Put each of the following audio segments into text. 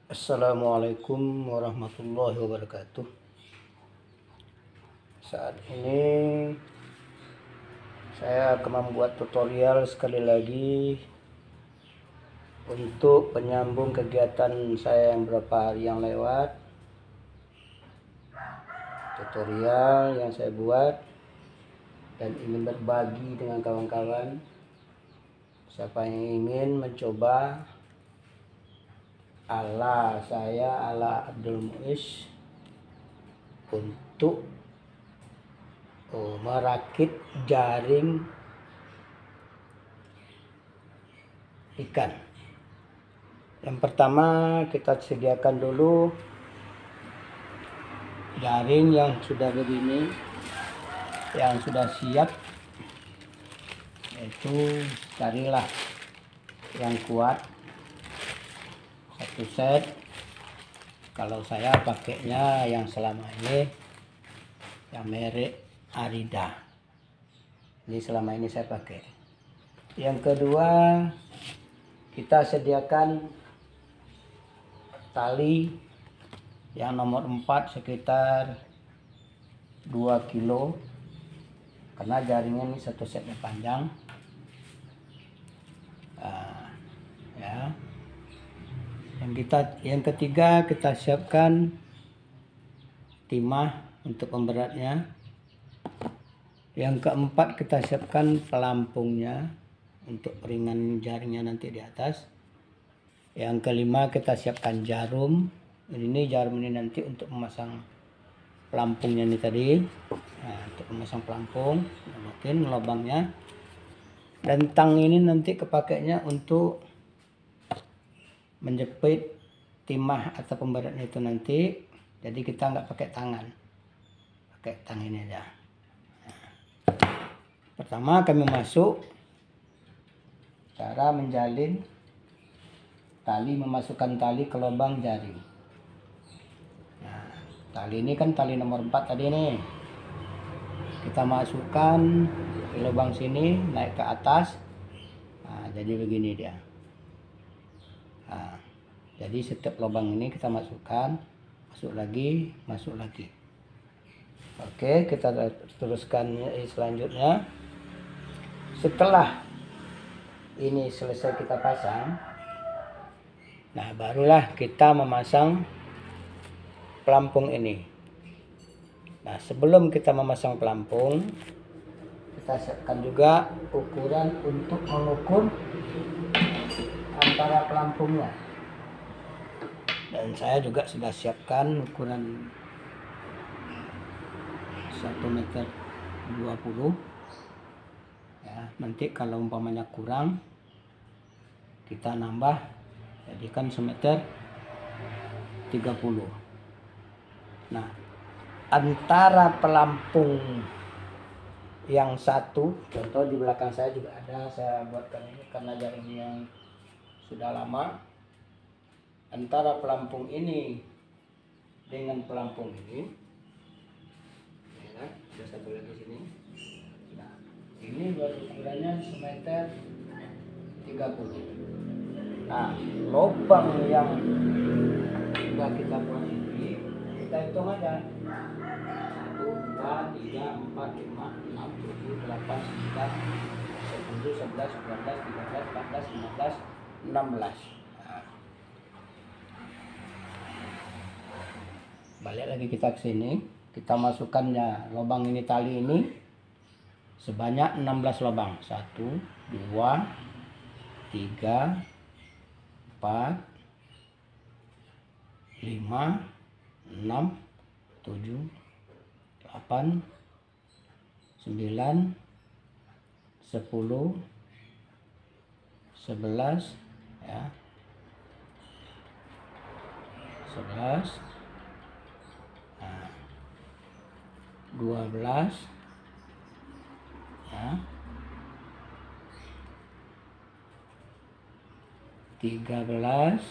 Assalamualaikum warahmatullahi wabarakatuh. Saat ini saya akan membuat tutorial sekali lagi untuk penyambung kegiatan saya yang beberapa hari yang lewat. Tutorial yang saya buat dan ingin berbagi dengan kawan-kawan. Siapa yang ingin mencoba ala saya, ala Abdul Muiz, untuk merakit jaring ikan. Yang pertama, kita sediakan dulu jaring yang sudah begini, yang sudah siap, yaitu carilah yang kuat, satu set. Kalau saya pakainya yang selama ini yang merek Arida, ini selama ini saya pakai. Yang kedua, kita sediakan tali yang nomor 4 sekitar 2 kilo, karena jaringnya ini satu setnya panjang. Ya. Yang ketiga, kita siapkan timah untuk pemberatnya. Yang keempat, kita siapkan pelampungnya untuk ringan jaringnya nanti di atas. Yang kelima, kita siapkan jarum. Ini jarum ini nanti untuk memasang pelampungnya ini tadi. Nah, untuk memasang pelampung, mungkin lubangnya. Dan tang ini nanti kepakainya untuk menjepit timah atau pemberatnya itu nanti. Jadi kita nggak pakai tangan, pakai tang ini aja. Pertama, kami masuk cara menjalin tali, memasukkan tali ke lubang jaring. Nah, tali ini kan tali nomor 4 tadi nih. Kita masukkan ke lubang sini, naik ke atas. Nah, jadi begini dia. Nah, jadi setiap lubang ini kita masukkan, masuk lagi, masuk lagi. Oke, kita teruskan selanjutnya. Setelah ini selesai kita pasang, nah barulah kita memasang pelampung ini. Nah, sebelum kita memasang pelampung, kita siapkan juga ukuran untuk mengukur antara pelampungnya. Dan saya juga sudah siapkan ukuran 1,20 meter. Ya, nanti kalau umpamanya kurang, kita nambah, jadikan 1,30 meter. Nah, antara pelampung yang satu, contoh di belakang saya juga ada, saya buatkan ini karena jaring yang sudah lama. Antara pelampung ini dengan pelampung ini, ya, ada satu lagi sini. Nah, ini ukurannya 1,30 meter. Nah, lubang yang sudah kita buat ini, kita hitung aja. 1, 2, 3, 4, 5, 6, 7, 8, 9, 10, 11, 12, 13, 14, 15, 16. Nah, balik lagi kita ke sini, kita masukkannya lubang ini, tali ini sebanyak 16 lubang. 1, 2, 3, 4, 5, 6, 7, 8, 9, 10, 11, ya, 11, 12, ya, 13,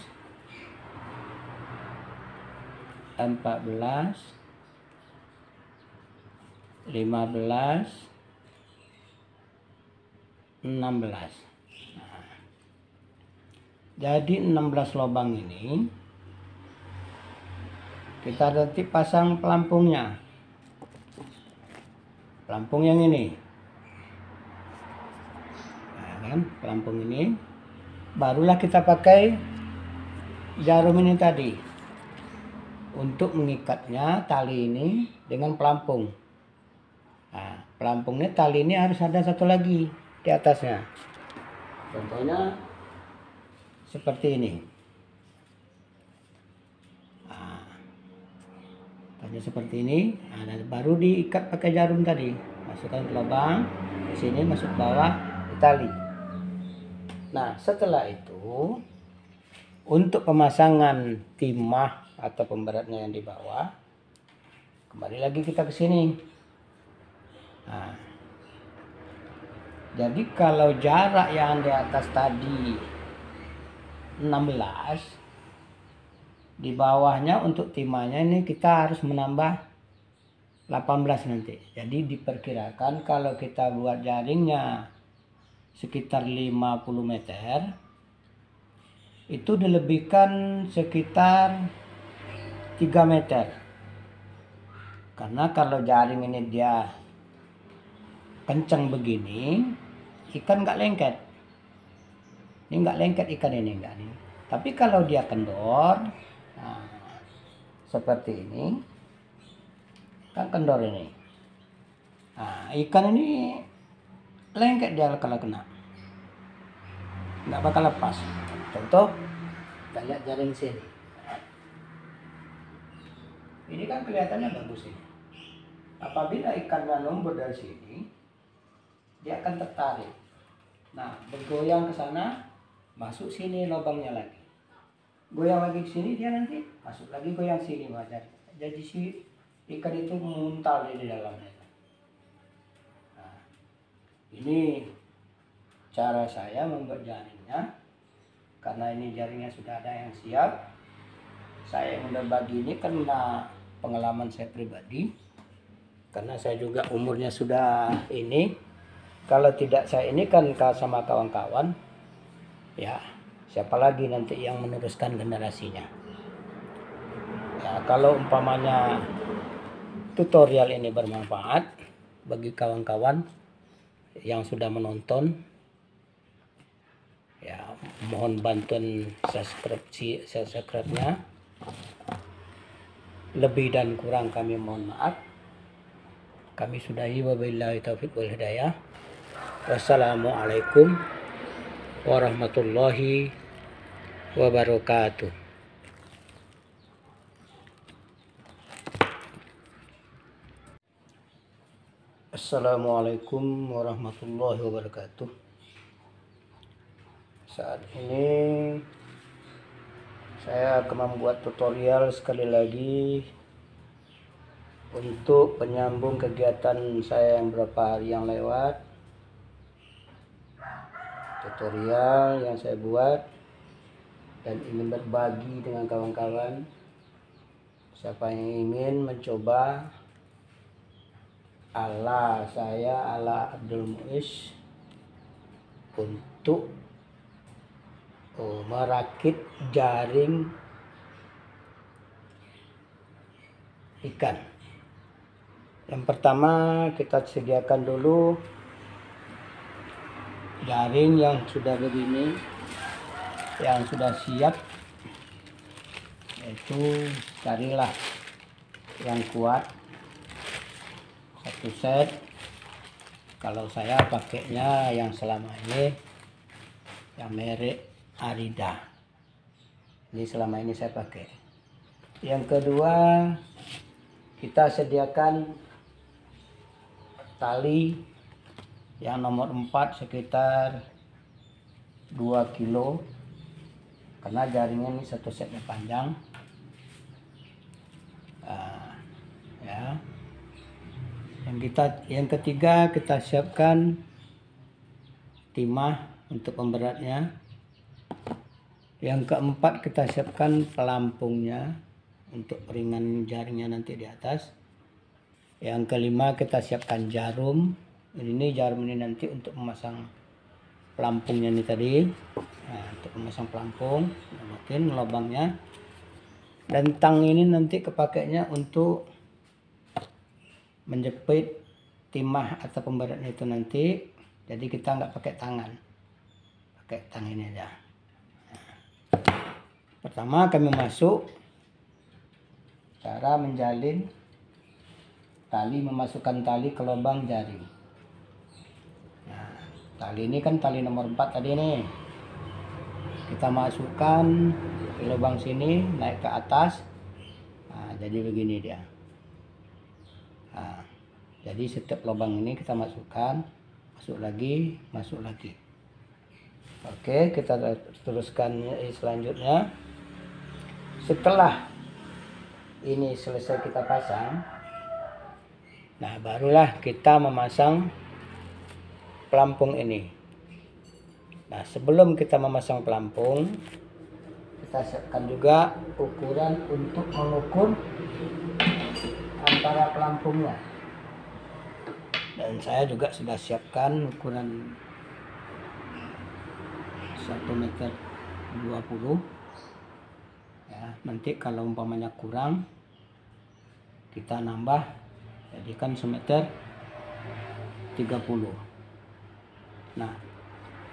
14, 15, 16. Nah, jadi 16 lubang ini kita nanti pasang pelampungnya, pelampung yang ini, nah, kan pelampung ini, barulah kita pakai jarum ini tadi untuk mengikatnya tali ini dengan pelampung. Nah, pelampungnya tali ini harus ada satu lagi di atasnya, contohnya seperti ini. Hanya seperti ini, nah, baru diikat pakai jarum tadi, masukkan ke lubang, di sini masuk bawah di tali. Nah, setelah itu untuk pemasangan timah atau pemberatnya yang di bawah, kembali lagi kita ke sini. Nah, jadi kalau jarak yang di atas tadi 16, di bawahnya untuk timahnya ini kita harus menambah 18 nanti. Jadi diperkirakan kalau kita buat jaringnya sekitar 50 meter, itu dilebihkan sekitar 3 meter. Karena kalau jaring ini dia kencang begini, ikan nggak lengket. Ini nggak lengket ikan ini, enggak nih. Tapi kalau dia kendor, nah, seperti ini, kan kendor ini. Nah, ikan ini lengket dia kalau kena, nggak bakal lepas. Contoh, kita lihat jaring sini. Ini kan kelihatannya bagus ini. Apabila ikannya nombor dari sini, dia akan tertarik. Nah, bergoyang ke sana, masuk sini lubangnya lagi. Goyang lagi ke sini, dia nanti masuk lagi, goyang sini wajar. Jadi si ikan itu menguntal di dalamnya. Nah, ini cara saya membuat jaringnya. Karena ini jaringnya sudah ada yang siap, saya yang berbagi ini karena pengalaman saya pribadi. Karena saya juga umurnya sudah ini. Kalau tidak saya ini kan sama kawan-kawan, ya siapa lagi nanti yang meneruskan generasinya. Ya, kalau umpamanya tutorial ini bermanfaat bagi kawan-kawan yang sudah menonton, ya mohon bantuan subscribe-nya. Lebih dan kurang kami mohon maaf. Kami sudahi, wabillahi taufiq wal hidayah. Wassalamualaikum warahmatullahi wabarakatuh. Assalamualaikum warahmatullahi wabarakatuh. Saat ini saya akan membuat tutorial sekali lagi untuk penyambung kegiatan saya yang beberapa hari yang lewat. Tutorial yang saya buat dan ingin berbagi dengan kawan-kawan. Siapa yang ingin mencoba ala saya, ala Abdul Muiz, untuk merakit jaring ikan. Yang pertama kita sediakan dulu jaring yang sudah begini, yang sudah siap, yaitu carilah yang kuat satu set. Kalau saya pakainya yang selama ini yang merek Arida, ini selama ini saya pakai. Yang kedua, kita sediakan tali yang nomor 4 sekitar 2 kilo, karena jaringnya ini satu setnya panjang. Ya. Yang ketiga kita siapkan timah untuk pemberatnya. Yang keempat kita siapkan pelampungnya untuk ringan jaringnya nanti di atas. Yang kelima kita siapkan jarum. Ini jarum ini nanti untuk memasang pelampungnya ini tadi. Nah, untuk memasang pelampung, mungkin lubangnya. Dan tang ini nanti kepakainya untuk menjepit timah atau pemberatnya itu nanti. Jadi kita nggak pakai tangan, pakai tang ini aja. Pertama kami masuk cara menjalin tali, memasukkan tali ke lubang jaring. Nah, tali ini kan tali nomor 4 tadi nih. Kita masukkan ke lubang sini, naik ke atas. Nah, jadi begini dia. Nah, jadi setiap lubang ini kita masukkan, masuk lagi, masuk lagi. Oke, kita teruskan selanjutnya. Setelah ini selesai kita pasang, nah barulah kita memasang pelampung ini. Nah, sebelum kita memasang pelampung, kita siapkan juga ukuran untuk mengukur antara pelampungnya. Dan saya juga sudah siapkan ukuran 1,20 meter. Ya, nanti kalau umpamanya kurang, kita nambah, jadikan 1,30 meter. Nah,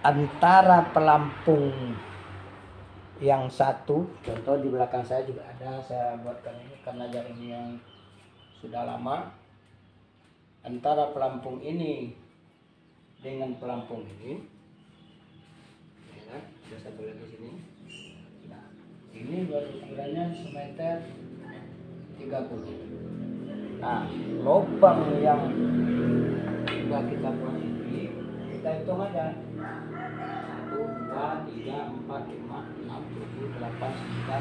antara pelampung yang satu, contoh di belakang saya juga ada, saya buatkan ini karena jaringnya yang sudah lama. Antara pelampung ini dengan pelampung ini, ya, ada satu lagi sini. Nah, ini baru ukurannya 1,30 meter. Nah, lubang yang sudah kita buat ini, kita hitung aja. 1, 2, 3, 4, 5, 6, 7, 8, 9,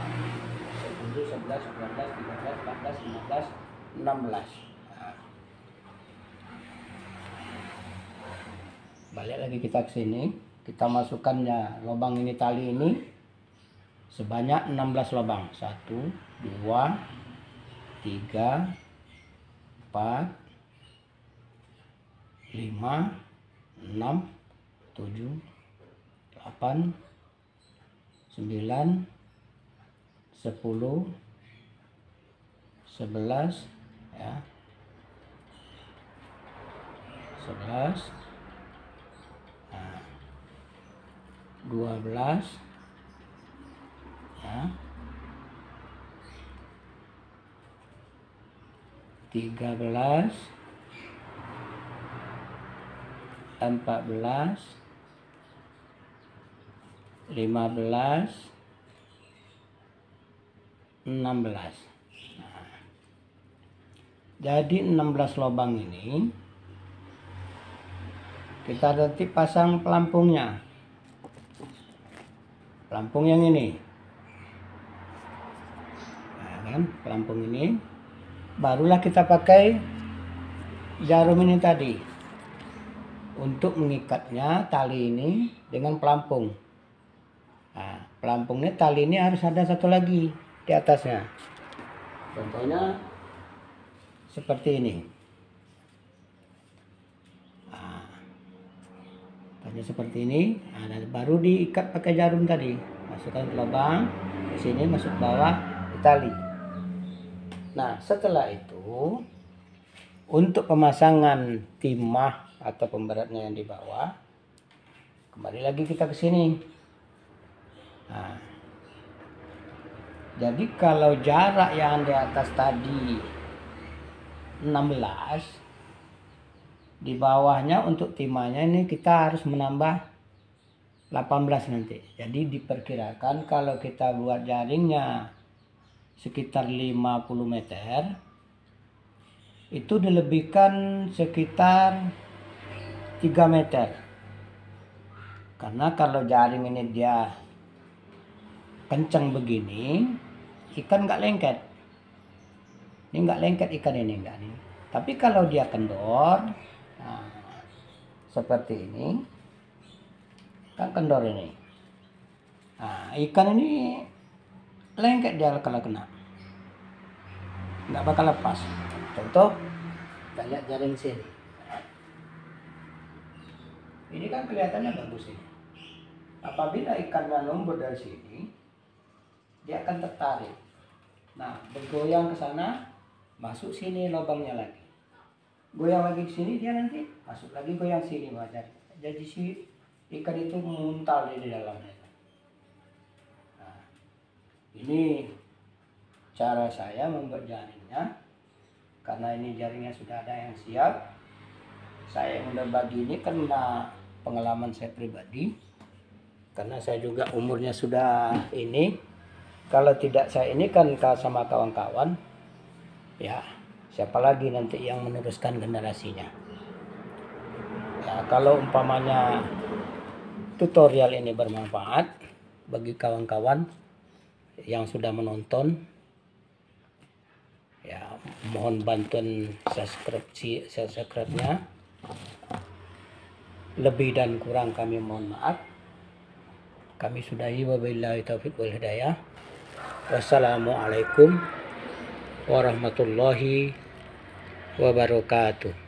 10, 11, 12, 13, 14, 15, 16. Nah, balik lagi kita ke sini, kita masukkannya lubang ini, tali ini sebanyak 16 lubang. 1, 2, 3, 4, 5, 6, 7, 8, 9, 10, 11, ya, 11, 12, ya, 13, 14, 15, 16. Nah, jadi 16 lubang ini kita nanti pasang pelampungnya. Pelampung yang ini. Nah, kan pelampung ini barulah kita pakai jarum ini tadi untuk mengikatnya tali ini dengan pelampung. Nah, pelampungnya, tali ini harus ada satu lagi di atasnya. Contohnya seperti ini. Nah, seperti ini. Nah, baru diikat pakai jarum tadi. Masukkan ke lubang, ke sini masuk bawah di tali. Nah, setelah itu untuk pemasangan timah atau pemberatnya yang di bawah, kembali lagi kita ke sini. Nah, jadi kalau jarak yang di atas tadi 16, di bawahnya untuk timahnya ini kita harus menambah 18 nanti. Jadi diperkirakan kalau kita buat jaringnya sekitar 50 meter, itu dilebihkan sekitar 3 meter. Karena kalau jaring ini dia kencang begini, ikan nggak lengket. Ini nggak lengket ikan ini, enggak nih. Tapi kalau dia kendor, nah, seperti ini, kan kendor ini. Nah, ikan ini lengket dia kalau kena, nggak bakal lepas. Contoh, kita lihat jaring sini. Ini kan kelihatannya bagus ini. Apabila ikannya lembut dari sini, dia akan tertarik. Nah, bergoyang ke sana, masuk sini lubangnya lagi. Goyang lagi ke sini, dia nanti masuk lagi, goyang sini wajar. Jadi si ikan itu menguntal di dalamnya. Nah, ini cara saya membuat jaringnya. Karena ini jaringnya sudah ada yang siap. Saya yang berbagi ini karena pengalaman saya pribadi. Karena saya juga umurnya sudah ini. Kalau tidak saya ini kan sama kawan-kawan, ya siapa lagi nanti yang meneruskan generasinya. Ya, kalau umpamanya tutorial ini bermanfaat bagi kawan-kawan yang sudah menonton, ya mohon bantuan subscribe-nya. Lebih dan kurang kami mohon maaf. Kami sudahi, wabillahi taufiq wal hidayah. Wassalamualaikum warahmatullahi wabarakatuh.